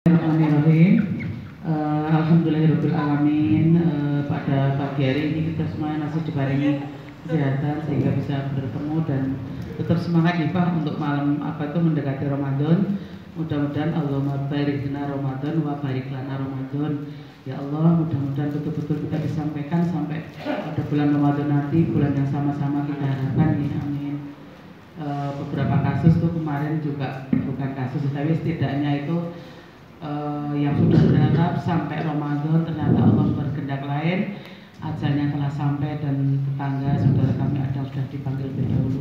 Bismillahirrahmanirrahim. Alhamdulillahirrahmanirrahim. Pada pagi hari ini kita semuanya masih dibarengi kesehatan sehingga bisa bertemu dan tetap semangat ya Pak untuk malam mendekati Ramadan. Mudah-mudahan Allahumma barik lana Ramadan wa barik lana Ramadan. Ya Allah, mudah-mudahan betul-betul kita disampaikan sampai pada bulan Ramadan nanti, bulan yang sama-sama kita harapkan ya, amin. Beberapa kasus tuh kemarin juga bukan kasus, tapi setidaknya itu yang sudah berharap sampai Ramadan ternyata Allah berkehendak lain, ajalnya telah sampai dan tetangga saudara kami ada sudah dipanggil lebih dahulu.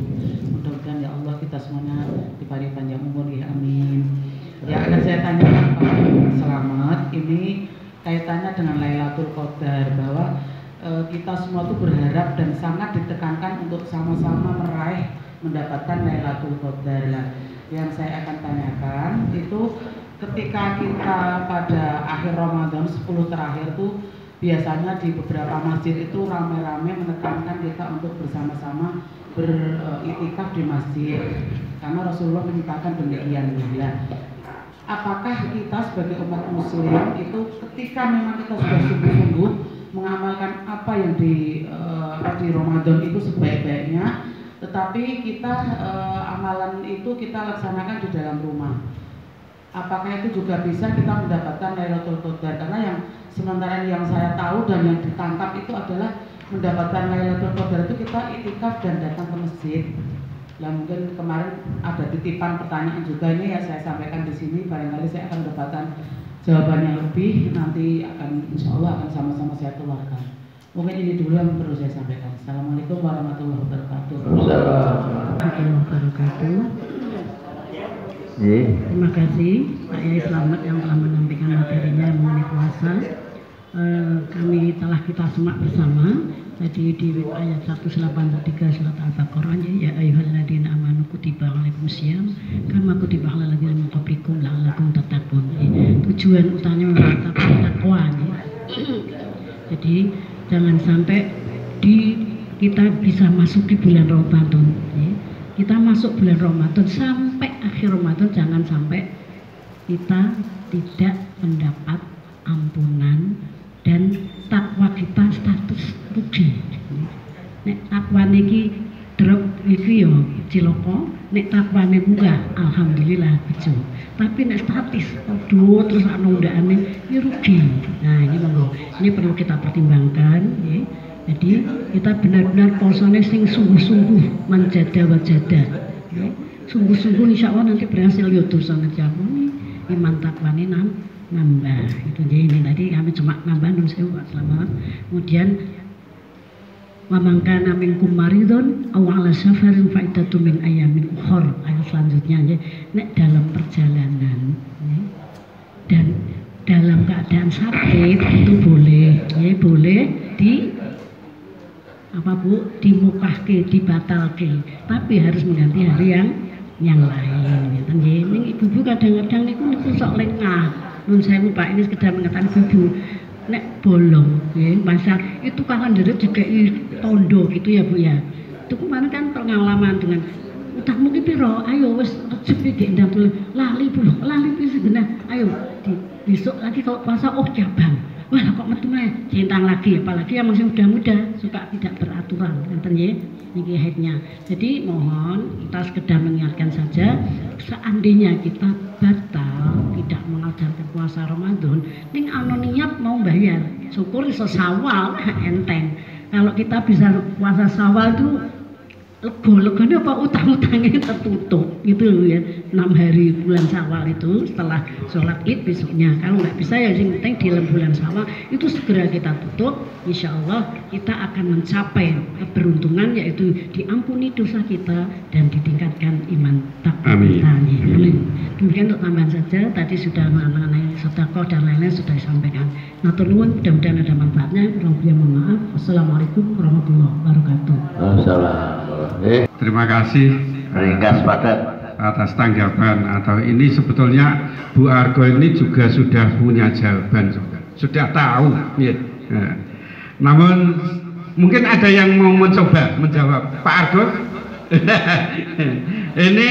Mudah-mudahan ya Allah kita semuanya diberi panjang umur ya, amin. Ya, akan saya tanyakan Pak Selamat, ini kaitannya dengan Lailatul Qadar, bahwa kita semua tuh berharap dan sangat ditekankan untuk sama-sama meraih mendapatkan Lailatul Qadar. Lah, yang saya akan tanyakan itu ketika kita pada akhir Ramadan 10 terakhir tuh biasanya di beberapa masjid itu rame-rame menekankan kita untuk bersama-sama beriktikaf di masjid karena Rasulullah menyatakan demikian ya. Apakah kita sebagai umat muslim itu ketika memang kita sudah sungguh-sungguh mengamalkan apa yang di Ramadan itu sebaik-baiknya, tetapi kita amalan itu kita laksanakan di dalam rumah, apakah itu juga bisa kita mendapatkan Lailatul Qadar? Karena yang sementara yang saya tahu dan yang ditangkap itu adalah mendapatkan Lailatul Qadar itu kita iktikaf dan datang ke masjid. Lah mungkin kemarin ada titipan pertanyaan juga ini ya saya sampaikan di sini, barangkali saya akan mendapatkan jawaban yang lebih, nanti akan insya Allah akan sama-sama saya keluarkan. Mungkin ini dulu yang perlu saya sampaikan. Assalamualaikum warahmatullahi wabarakatuh. Warahmatullahi wabarakatuh. Terima kasih Pak Yai Selamat yang telah menyampaikan materinya mengenai puasa. Kami telah kita simak bersama tadi di ayat 183 surat Al-Baqarah, ya ayyuhalladzina amanu kutiba alaikumusiyam kama kutiba alal ladzina min qablikum la'allakum tattaqun. Tujuan utamanya menetapkan takwa. Jadi jangan sampai kita bisa masuk di bulan Ramadan. Kita masuk bulan Ramadan sampai akhir Ramadan, jangan sampai kita tidak mendapat ampunan dan takwa kita status rugi. Nek takwa niki drop iki yo ciloko, nek takwa nek enggak alhamdulillah bejo. Tapi nek status aduh terus nundakane iki rugi. Nah, ini monggo. Ini perlu kita pertimbangkan ya. Jadi kita benar-benar posone sing sungguh-sungguh menjada wajada. Ya. Sungguh-sungguh insya Allah nanti berhasil ya dosane diampuni, iman takwane nambah. Itu jadi ini tadi kami cuma nambah nun sewu selamat. Kemudian wa man kana minkum maridun aw ala safarin fa iddatun min ayamin ukhra. Ayat selanjutnya ya, nek dalam perjalanan ya, dan dalam keadaan sakit itu boleh ya, boleh dimukahke, dibatalke, tapi harus mengganti hari yang lain. Ya, ini ibu-ibu kadang-kadang niku sok lengah. Nun sewu Pak, ini sekedar mengatakan ibu nek bolong, ya, masa itu kan nderet dikei tondo gitu ya Bu ya. Itu kemarin kan pengalaman dengan utangmu ki piro? Ayo wis rejep iki ndang lali Bu, lali wis genah. Ayo besok lagi kalau puasa cabang. Wah kok metu centang lagi, apalagi yang masih muda-muda suka tidak beraturan, ngeten nggih niki headnya. Jadi mohon kita sekedar mengingatkan saja, seandainya kita batal tidak mengajarkan puasa Ramadan, ning ana niat mau bayar, syukur iso Syawal enteng. Kalau kita bisa puasa Syawal itu lega-leganya apa utang-utangnya tertutup gitu loh ya. 6 hari bulan Syawal itu setelah sholat Id besoknya, kalau nggak bisa ya yang penting di bulan Syawal itu segera kita tutup, insya Allah kita akan mencapai keberuntungan, yaitu diampuni dosa kita dan ditingkatkan iman takwa kita. Demikian untuk tambahan saja, tadi sudah mengenai sedekah dan lain-lain sudah disampaikan. Matur nuwun, mudah-mudahan ada manfaatnya. Kurang lebih mohon maaf. Wassalamualaikum warahmatullahi wabarakatuh. Terima kasih ringkas padat atas tanggapan, atau ini sebetulnya Bu Argo ini juga sudah punya jawaban, sudah tahu ya. Namun mungkin ada yang mau mencoba menjawab Pak Argo. Ini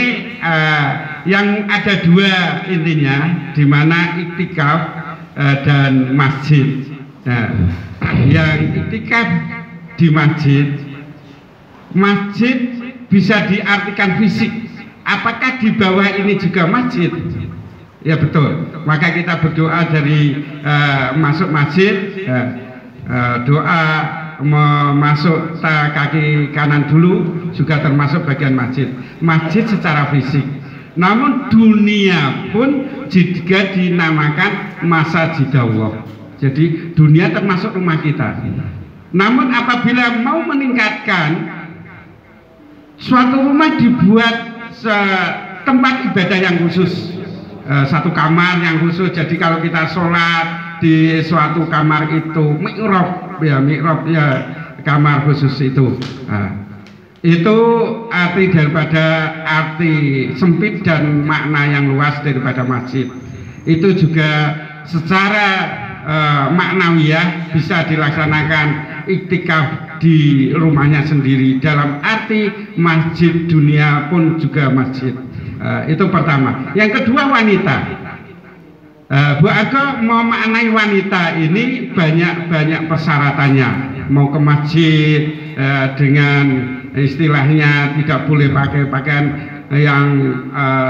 yang ada dua intinya, di mana iktikaf dan masjid. Nah, yang iktikaf di masjid bisa diartikan fisik. Apakah di bawah ini juga masjid? Ya betul. Maka kita berdoa dari masuk masjid, doa masuk kaki kanan dulu juga termasuk bagian masjid. Masjid secara fisik. Namun dunia pun juga dinamakan masajidallah. Jadi dunia termasuk rumah kita. Namun apabila mau meningkatkan, suatu rumah dibuat tempat ibadah yang khusus, satu kamar yang khusus. Jadi kalau kita sholat di suatu kamar itu mi'rab ya kamar khusus itu. Itu arti daripada arti sempit dan makna yang luas daripada masjid. Itu juga secara maknawiyah bisa dilaksanakan iktikaf di rumahnya sendiri, dalam arti masjid dunia pun juga masjid. Itu pertama. Yang kedua, wanita. Bu Argo mau maknai wanita ini banyak persyaratannya. Mau ke masjid dengan istilahnya tidak boleh pakai pakaian yang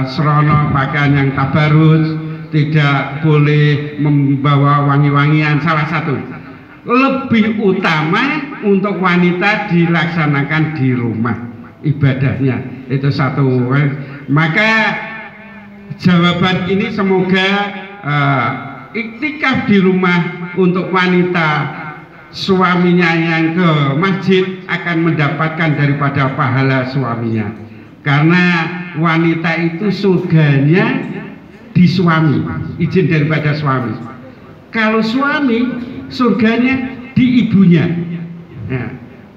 serono, pakaian yang tabarruj, tidak boleh membawa wangi-wangian. Salah satu lebih utama untuk wanita dilaksanakan di rumah ibadahnya, itu satu. Maka jawaban ini semoga iktikaf di rumah untuk wanita, suaminya yang ke masjid akan mendapatkan daripada pahala suaminya, karena wanita itu surganya di suami, izin daripada suami. Kalau suami, surganya di ibunya,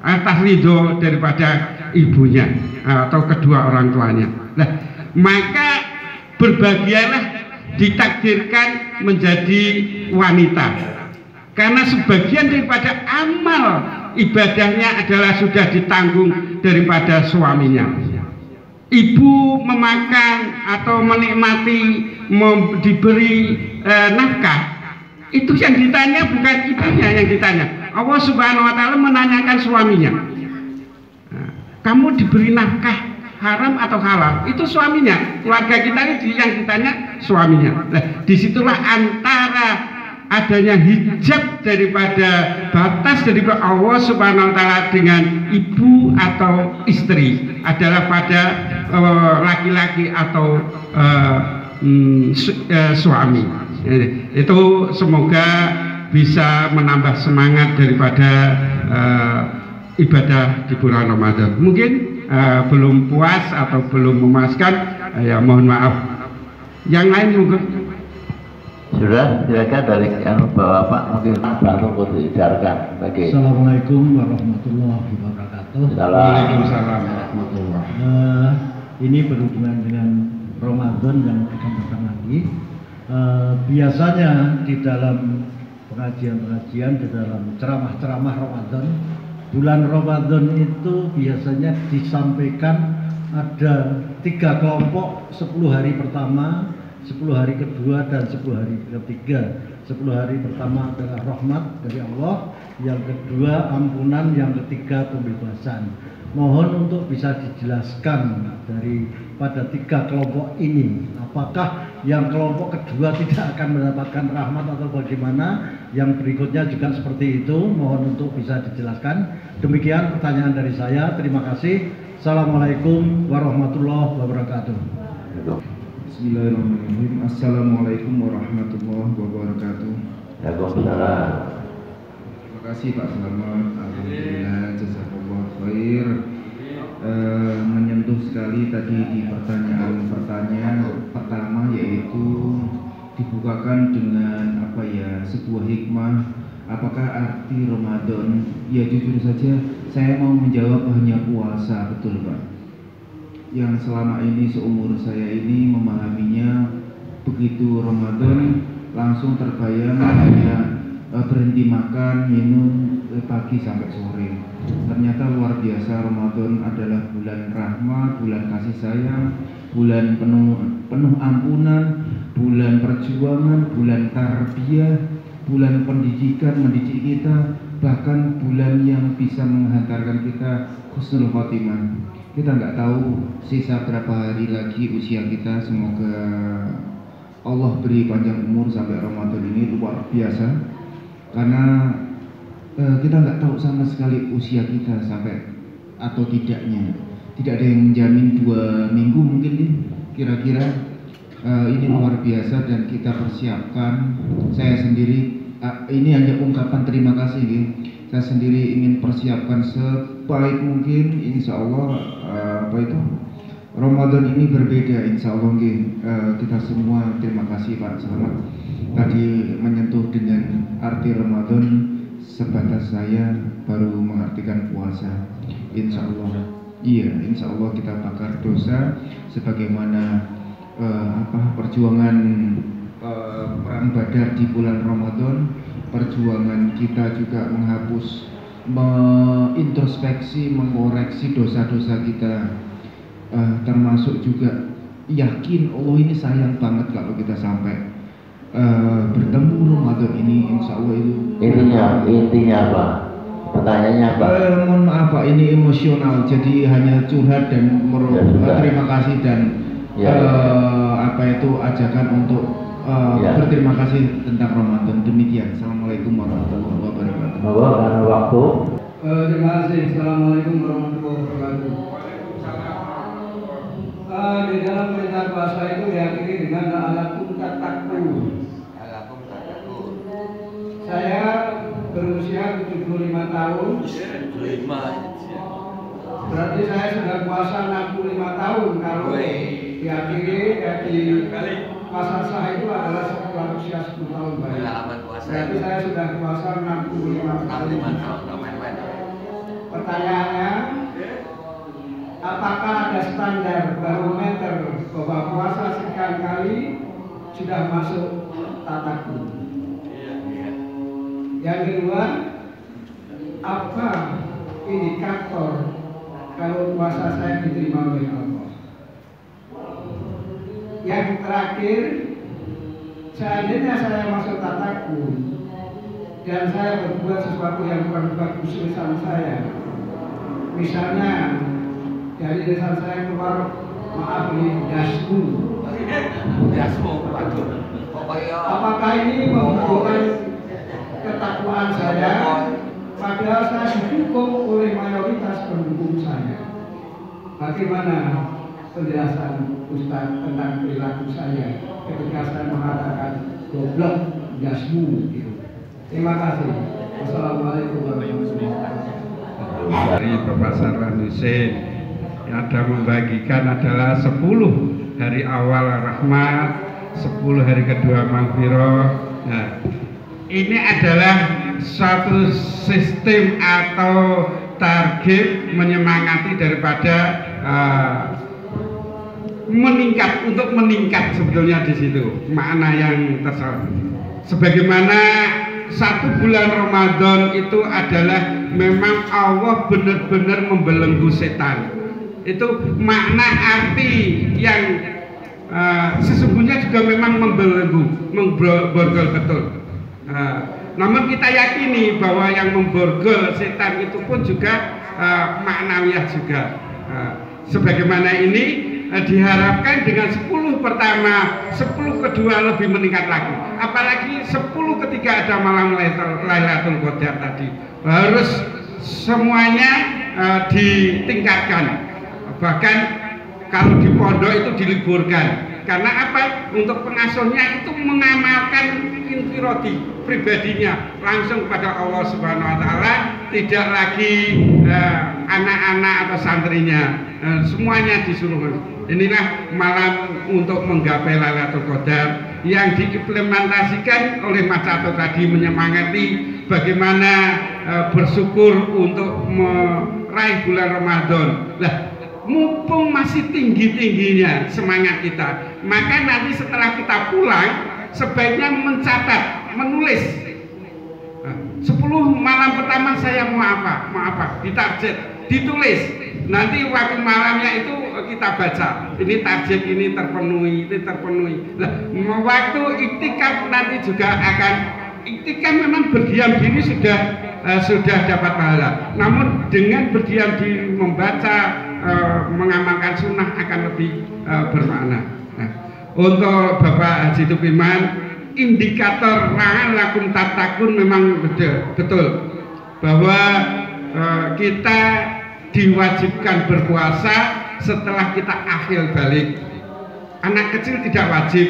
atas ridho daripada ibunya atau kedua orang tuanya. Nah, maka berbahagialah ditakdirkan menjadi wanita, karena sebagian daripada amal ibadahnya adalah sudah ditanggung daripada suaminya. Ibu memakan atau menikmati, diberi nafkah, itu yang ditanya bukan ibunya, yang ditanya Allah Subhanahu wa Ta'ala menanyakan suaminya. Kamu diberi nafkah haram atau halal? Itu suaminya. Keluarga kita ini yang ditanya suaminya. Nah, disitulah antara adanya hijab daripada batas daripada Allah Subhanahu wa Ta'ala dengan ibu atau istri adalah pada laki-laki atau suami. Itu semoga bisa menambah semangat daripada ibadah di bulan Ramadan. Mungkin belum puas atau belum memuaskan, ya mohon maaf. Yang lain mungkin sudah, silakan dari Bapak mungkin bantu untuk dijarkan bagi. Assalamualaikum warahmatullahi wabarakatuh. Waalaikumsalam warahmatullahi. Ini berhubungan dengan Ramadan yang akan datang lagi. Biasanya di dalam pengajian-pengajian, di dalam ceramah-ceramah Ramadan, bulan Ramadan itu biasanya disampaikan ada 3 kelompok, 10 hari pertama, 10 hari kedua, dan 10 hari ketiga. 10 hari pertama adalah rahmat dari Allah, yang kedua ampunan, yang ketiga pembebasan. Mohon untuk bisa dijelaskan daripada 3 kelompok ini, apakah yang kelompok kedua tidak akan mendapatkan rahmat atau bagaimana? Yang berikutnya juga seperti itu, mohon untuk bisa dijelaskan. Demikian pertanyaan dari saya, terima kasih. Assalamualaikum warahmatullahi wabarakatuh. Bismillahirrahmanirrahim. Assalamualaikum warahmatullahi wabarakatuh. Waalaikumsalam. Terima kasih Pak Selamat. Alhamdulillah, jazakallah khair. Menyentuh sekali tadi di pertanyaan pertama, yaitu dibukakan dengan sebuah hikmah. Apakah arti Ramadan? Ya jujur saja saya mau menjawab hanya puasa, betul Pak. Yang selama ini seumur saya ini memahaminya begitu Ramadan langsung terbayang hanya berhenti makan, minum pagi sampai sore. Ternyata luar biasa, Ramadan adalah bulan rahmat, bulan kasih sayang, bulan penuh ampunan, bulan perjuangan, bulan tarbiyah, bulan pendidikan, mendidik kita, bahkan bulan yang bisa menghantarkan kita husnul khotimah. Kita nggak tahu sisa berapa hari lagi usia kita. Semoga Allah beri panjang umur sampai Ramadan ini, luar biasa. Karena kita nggak tahu sama sekali usia kita sampai atau tidaknya. Tidak ada yang menjamin 2 minggu mungkin nih, kira-kira. Ini luar biasa dan kita persiapkan. Saya sendiri ini hanya ungkapan terima kasih nih. Saya sendiri ingin persiapkan sebaik mungkin, insya Allah Ramadan ini berbeda, insya Allah kita semua terima kasih Pak Selamat tadi menyentuh dengan arti Ramadan. Sebatas saya baru mengartikan puasa, insya Allah. Iya, insya Allah kita bakar dosa sebagaimana perjuangan perang Badar di bulan Ramadan. Perjuangan kita juga menghapus, mengintrospeksi, mengoreksi dosa-dosa kita, termasuk juga yakin Allah ini sayang banget kalau kita sampai bertemu Ramadan ini, insya Allah itu. Intinya apa? Pertanyaannya apa? Mohon maaf Pak, ini emosional, jadi hanya curhat dan terima kasih dan ajakan untuk berterima kasih tentang Ramadan. Demikian. Assalamualaikum warahmatullahi wabarakatuh. Karena waktu. Terima kasih. Assalamualaikum warahmatullahi wabarakatuh. Di dalam perintah puasa itu diakhiri dengan alakum tataku. Saya berusia 75 tahun. Berarti saya sudah puasa 65 tahun kalau diakhiri di masa sah itu adalah setelah usia 10 tahun. Berarti saya sudah puasa 65 tahun. Pertanyaannya, apakah ada standar barometer bahwa puasa sekian kali sudah masuk tataku? Yang kedua, apa indikator kalau puasa saya diterima oleh Allah? Yang terakhir, seandainya saya masuk tataku dan saya berbuat sesuatu yang kurang bagus lisan saya, misalnya dari lisan saya keluar, maaf ini dasmu, apakah ini menunjukkan ketakwaan saya? Padahal saya didukung oleh mayoritas pendukung saya. Bagaimana penjelasan Ustaz tentang perilaku saya ketika saya mengatakan goblok jasmu gitu. Terima kasih. Wassalamualaikum warahmatullahi wabarakatuh. Dari Bapak Sarwan Husein yang ada membagikan adalah 10 hari awal rahmat, 10 hari kedua maghfirah. Nah, ini adalah suatu sistem atau target menyemangati daripada untuk meningkat sebetulnya di situ makna yang terserah. Sebagaimana 1 bulan Ramadan itu adalah memang Allah benar-benar membelenggu setan. Itu makna arti yang sesungguhnya juga memang membelenggu, memborgol betul. Namun kita yakini bahwa yang memborgol setan itu pun juga maknawiyah juga. Sebagaimana ini diharapkan dengan 10 pertama, 10 kedua lebih meningkat lagi. Apalagi 10 ketika ada malam Lailatul Qadar tadi, harus semuanya ditingkatkan. Bahkan kalau di pondok itu diliburkan. Karena apa? Untuk pengasuhnya itu mengamalkan infirodi pribadinya langsung kepada Allah Subhanahu wa taala, tidak lagi anak-anak atau santrinya, semuanya disuruh. Inilah malam untuk menggapai Lailatul Qadar yang diimplementasikan oleh Mas Cato tadi, menyemangati bagaimana bersyukur untuk meraih bulan Ramadan. Lah, mumpung masih tinggi-tingginya semangat kita, maka nanti setelah kita pulang sebaiknya mencatat, menulis pertama saya mau apa, ditarget, ditulis. Nanti waktu malamnya itu kita baca, ini target ini terpenuhi. Nah, waktu iktikaf nanti juga akan iktikaf, memang berdiam diri sudah dapat pahala. Namun dengan berdiam diri membaca, mengamalkan sunnah akan lebih bermakna. Nah, untuk Bapak Haji Tukiman, indikator la'allakum tattaqun memang betul bahwa kita diwajibkan berpuasa setelah kita akhir balik. Anak kecil tidak wajib,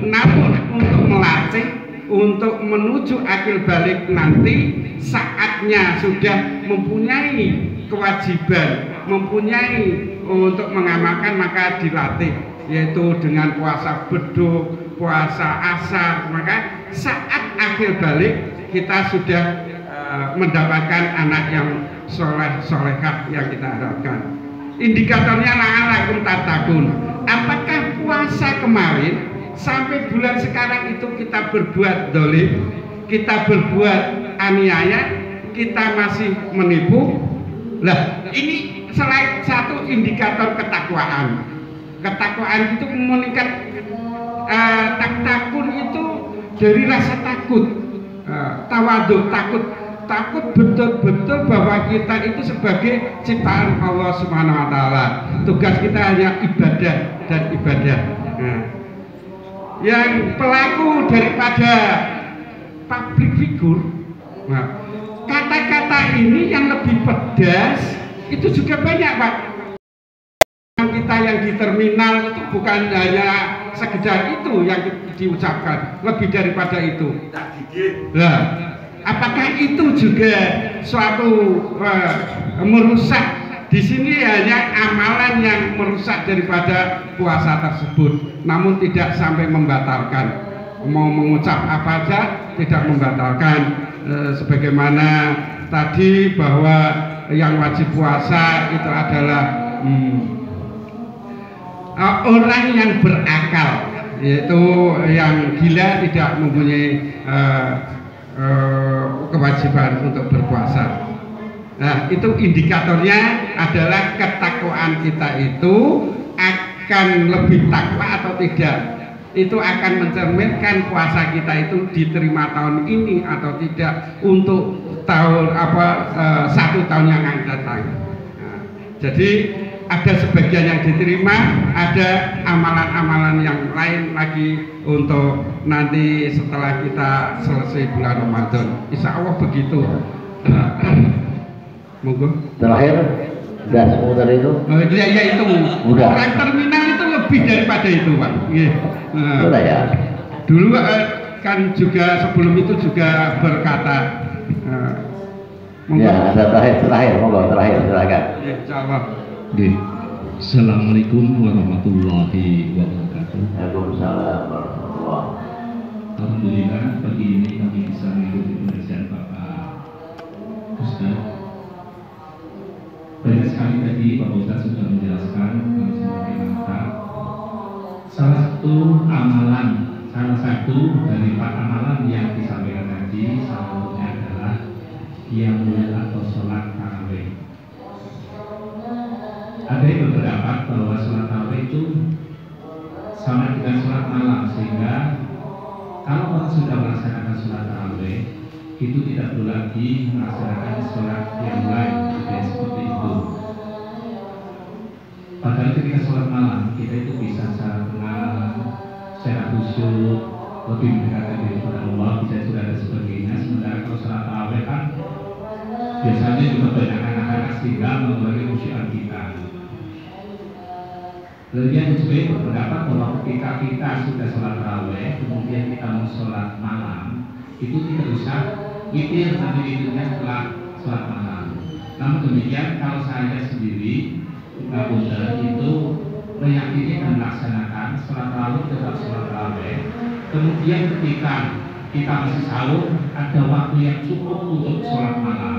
namun untuk melatih, untuk menuju akhir balik nanti saatnya sudah mempunyai kewajiban, mempunyai untuk mengamalkan, maka dilatih, yaitu dengan puasa beduk, puasa asar. Maka saat akhir balik kita sudah mendapatkan anak yang solehah yang kita harapkan. Indikatornya la'allakum tattaqun. Apakah puasa kemarin sampai bulan sekarang itu kita berbuat dolim, kita berbuat aniaya, kita masih menipu? Lah, ini salah satu indikator ketakwaan. Ketakwaan itu meningkat. Takun itu dari rasa takut, tawadhu, takut betul-betul bahwa kita itu sebagai ciptaan Allah Subhanahu wa taala. Tugas kita hanya ibadah dan ibadah. Nah, yang pelaku daripada public figure, nah, kata-kata ini yang lebih pedas itu juga banyak, Pak. Kita yang di terminal itu bukan hanya sekedar itu yang diucapkan, lebih daripada itu. Nah, apakah itu juga suatu merusak? Di sini hanya amalan yang merusak daripada puasa tersebut, namun tidak sampai membatalkan. Mau mengucap apa aja tidak membatalkan. Sebagaimana tadi bahwa yang wajib puasa itu adalah orang yang berakal, yaitu yang gila tidak mempunyai kewajiban untuk berpuasa. Nah, itu indikatornya adalah ketakwaan kita itu akan lebih takwa atau tidak. Itu akan mencerminkan puasa kita itu diterima tahun ini atau tidak untuk tahun satu tahun yang akan datang. Nah, jadi ada sebagian yang diterima, ada amalan-amalan yang lain lagi untuk nanti setelah kita selesai bulan Ramadan. Insya Allah begitu. Monggo. Terakhir, sudah seputar itu? Ya itu. Udah. Orang terminal itu lebih daripada itu, Pak. Sudah ya. Dulu kan juga sebelum itu juga berkata. Ya, ada terakhir, monggo terakhir, silakan. Ya, insyaallah. Assalamualaikum warahmatullahi wabarakatuh. Waalaikumsalam warahmatullahi wabarakatuh. Alhamdulillah pagi ini kami bisa mengikuti pengajian Bapak Ustaz. Banyak sekali tadi Bapak Ustaz sudah menjelaskan kami semakin mantap. Salah satu dari 4 amalan yang disampaikan tadi salah satunya adalah qiyamul atau sholat tarawih. Ada yang berpendapat bahwa sholat tarawih itu sama dengan sholat malam, sehingga kalau orang sudah melaksanakan sholat tarawih itu tidak perlu lagi melaksanakan sholat yang lain, seperti itu. Padahal ketika sholat malam kita itu bisa secara tenang, secara khusyuk, lebih mendekatkan diri kepada Allah, bisa juga ada sebagainya. Sementara kalau sholat tarawih kan biasanya juga banyak anak-anak tinggal mengurangi khusyukan kita. Kemudian juga berpendapat bahwa ketika kita sudah sholat tarawih, kemudian kita mau sholat malam, itu tidak usah witir, nanti witirnya setelah sholat malam. Namun demikian kalau saya sendiri, Pak Bunda itu meyakini dan melaksanakan sholat tarawih tetap sholat tarawih. Kemudian ketika kita masih sahur, ada waktu yang cukup untuk sholat malam,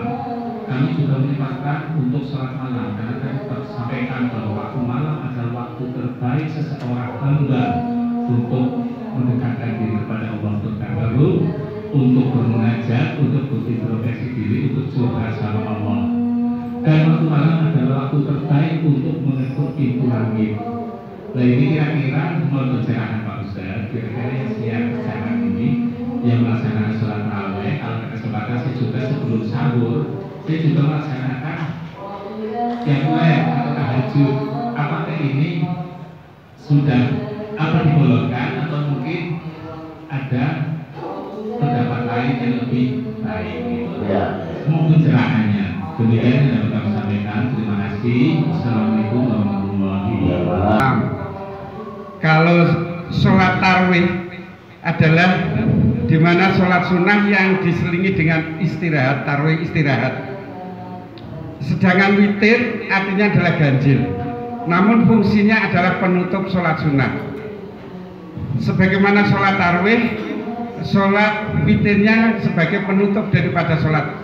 kami juga menyempatkan untuk sholat malam, karena kami sampaikan bahwa waktu malam adalah waktu terbaik seseorang hamba untuk mendekatkan diri kepada Allah terbaru, untuk bermunajat, untuk berintrospeksi diri, untuk curhat sama Allah. Dan waktu malam adalah waktu terbaik untuk mengetuk pintu langit. Nah ini kira-kira menurut pencerahan Pak Ustadz, kira-kira yang siap sekarang ini yang melaksanakan sholat tarawih, kalau ada kesempatan saya juga sebelum sahur, saya juga melaksanakan yang lain atau tahajud. Apakah ini sudah apa dibolongkan atau mungkin ada pendapat lain yang lebih baik? Ya. Mohon pencerahannya. Demikian yang dapat kami sampaikan. Terima kasih. Assalamualaikum warahmatullahi wabarakatuh. Kalau sholat tarawih adalah di mana sholat sunnah yang diselingi dengan istirahat, tarawih istirahat. Sedangkan witir artinya adalah ganjil. Namun fungsinya adalah penutup sholat sunnah. Sebagaimana sholat tarawih, sholat witirnya sebagai penutup daripada sholat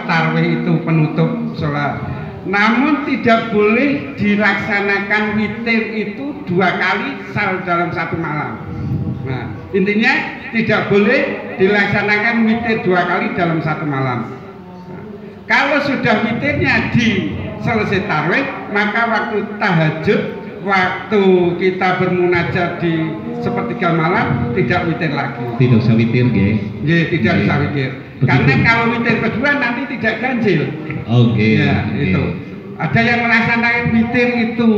tarawih itu penutup sholat. Namun tidak boleh dilaksanakan witir itu 2 kali dalam satu malam. Nah, intinya tidak boleh dilaksanakan witir 2 kali dalam satu malam. Nah, kalau sudah witirnya di selesai tarawih, maka waktu tahajud, waktu kita bermunajat di sepertiga malam tidak witir lagi. Tidak usah witir, guys. Tidak usah witir. Karena kalau witir kedua nanti tidak ganjil. Oke. Ya, itu. Ada yang melaksanakan witir itu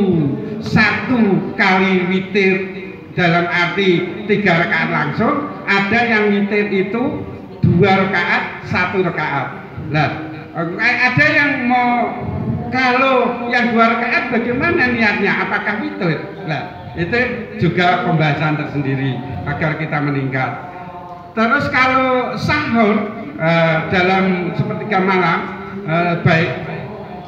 1 kali witir dalam arti 3 rakaat langsung. Ada yang witir itu 2 rakaat, 1 rakaat. Nah, ada yang mau kalau yang 2 rakaat bagaimana niatnya? Apakah witir? Nah, itu juga pembahasan tersendiri agar kita meningkat. Terus kalau sahur dalam sepertiga malam, baik,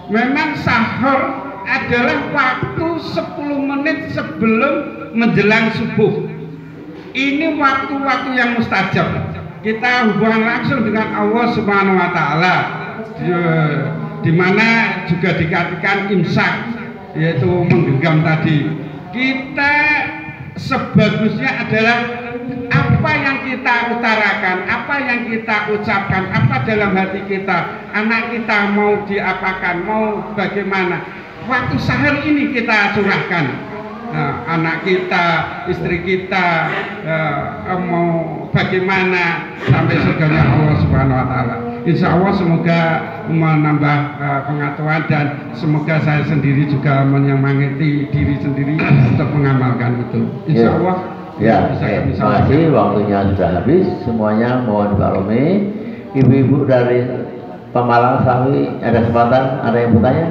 memang sahur adalah waktu 10 menit sebelum menjelang subuh. Ini waktu-waktu yang mustajab. Kita hubungan langsung dengan Allah Subhanahu wa Ta'ala, di mana juga dikatakan imsak, yaitu menggenggam tadi. Kita sebagusnya adalah apa yang kita utarakan, apa yang kita ucapkan, apa dalam hati kita, anak kita mau diapakan, mau bagaimana. Waktu sahur ini kita curahkan. Nah, anak kita, istri kita mau bagaimana sampai surganya Allah Subhanahu wa Ta'ala. Insya Allah semoga menambah pengetahuan dan semoga saya sendiri juga menyemangati diri sendiri untuk mengamalkan itu. Insya Allah. Ya, terima kasih. Waktunya sudah habis. Semuanya mohon dimaklumi. Ibu-ibu dari Pemalang Sawi ada kesempatan, ada yang bertanya?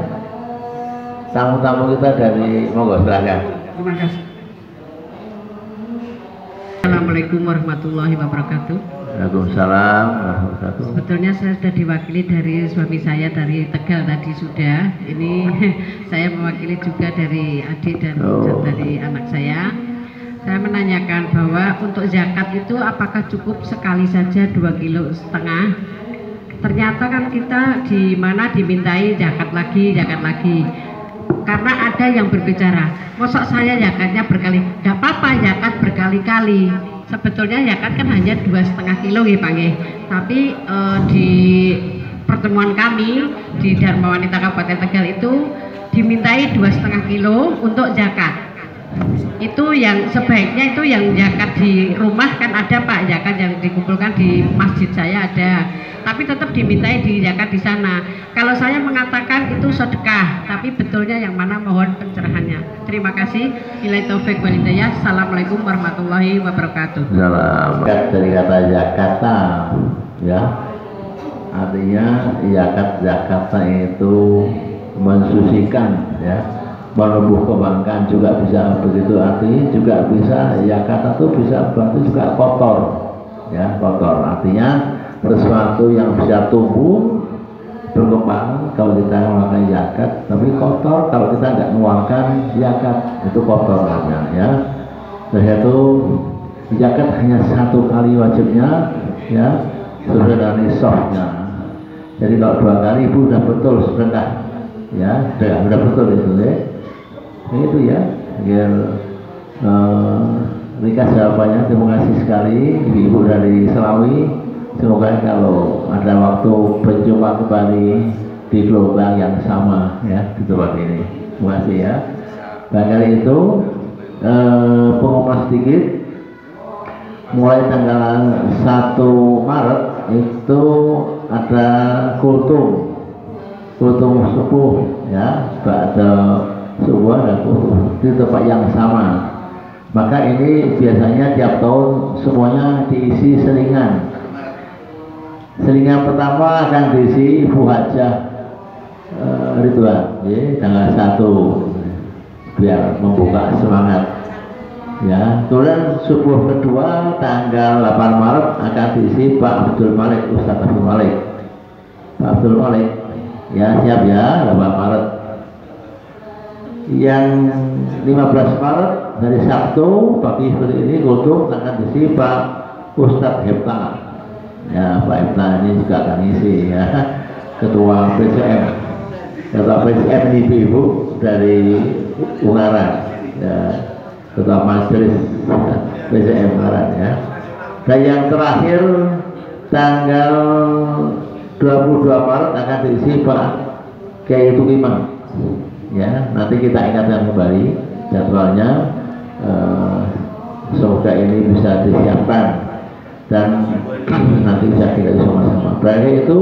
Tamu-tamu kita dari monggo silakan. Terima kasih. Assalamualaikum warahmatullahi wabarakatuh. Waalaikumsalam warahmatullahi wabarakatuh. Sebetulnya saya sudah diwakili dari suami saya dari Tegal tadi sudah. Ini saya mewakili juga dari adik dan dari anak saya. Saya menanyakan bahwa untuk zakat itu apakah cukup sekali saja 2,5 kilo? Ternyata kan kita di mana dimintai zakat lagi. Karena ada yang berbicara, mosok saya zakatnya berkali, tidak apa-apa zakat berkali-kali. Sebetulnya zakat kan hanya 2,5 kilo ya Pak. Tapi di pertemuan kami di Dharma Wanita Kabupaten Tegal itu dimintai 2,5 kilo untuk zakat. Itu yang sebaiknya itu yang zakat di rumah kan ada Pak, zakat yang dikumpulkan di masjid saya ada, tapi tetap dimintai di zakat di sana. Kalau saya mengatakan itu sedekah, tapi betulnya yang mana mohon pencerahannya. Terima kasih. Billahi taufik wal hidayah. Assalamualaikum warahmatullahi wabarakatuh. Salam. Dari kata zakata, ya, artinya zakata itu mensucikan, ya, menumbuh kembangkan juga bisa begitu, artinya juga bisa zakata itu bisa berarti juga kotor, ya, kotor. Artinya sesuatu yang bisa tumbuh berkembang kalau kita melakukan zakat, tapi kotor kalau kita nggak mengeluarkan zakat, itu kotor namanya, ya. Jadi itu zakat hanya 1 kali wajibnya, ya, sesuai dengan nisabnya. Jadi kalau 2 kali ibu sudah betul sedekah, ya, sudah betul itu, ya. Itu ya, biar ringkas jawabannya. Terima kasih sekali. kembali ibu-ibu dari Selawi. Semoga kalau ada waktu berjumpa kembali di gelombang yang sama ya di tempat ini. Terima kasih ya. Barangkali itu pengumuman sedikit. Mulai tanggal 1 Maret itu ada kultum subuh ya, ada subuh dan kultum di tempat yang sama. Maka ini biasanya tiap tahun semuanya diisi selingan. Selingan pertama akan diisi Ibu Hajah Ridwan ya, tanggal 1 biar membuka semangat. Ya, kemudian subuh kedua tanggal 8 Maret akan diisi Pak Abdul Malik, Ustadz Abdul Malik. Pak Abdul Malik, ya siap ya, 8 Maret. Yang 15 Maret dari Sabtu pagi seperti ini kultum akan diisi Pak Ustadz Hepta. Ya, Pak Hepta ini juga akan isi ya, Ketua PCM. Ketua PCM ini Ibu dari Ungaran. Ya. Ketua Majelis PCM Ungaran ya. Dan yang terakhir tanggal 22 Maret akan diisi Pak Kiai Tukimang. Ya, nanti kita ingatkan kembali jadwalnya. Semoga ini bisa disiapkan dan nanti bisa kita sama-sama. Berarti itu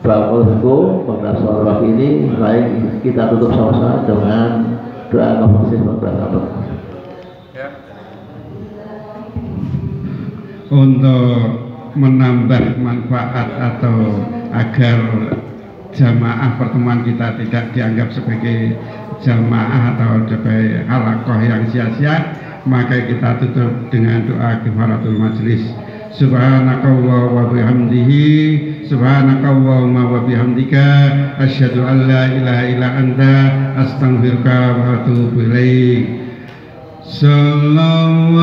Bangku pada sore pagi ini, baik kita tutup sama-sama dengan doa konfirmasi berapa. Untuk menambah manfaat atau agar jamaah pertemuan kita tidak dianggap sebagai jamaah atau sebagai halaqah yang sia-sia, maka kita tutup dengan doa kifaratul majlis. Subhanakallah wa bihamdihi, subhanakallahumma wa bihamdika, asyhadu an la ilaha illa anta, astaghfiruka wa atubu ilaik. Sallallahu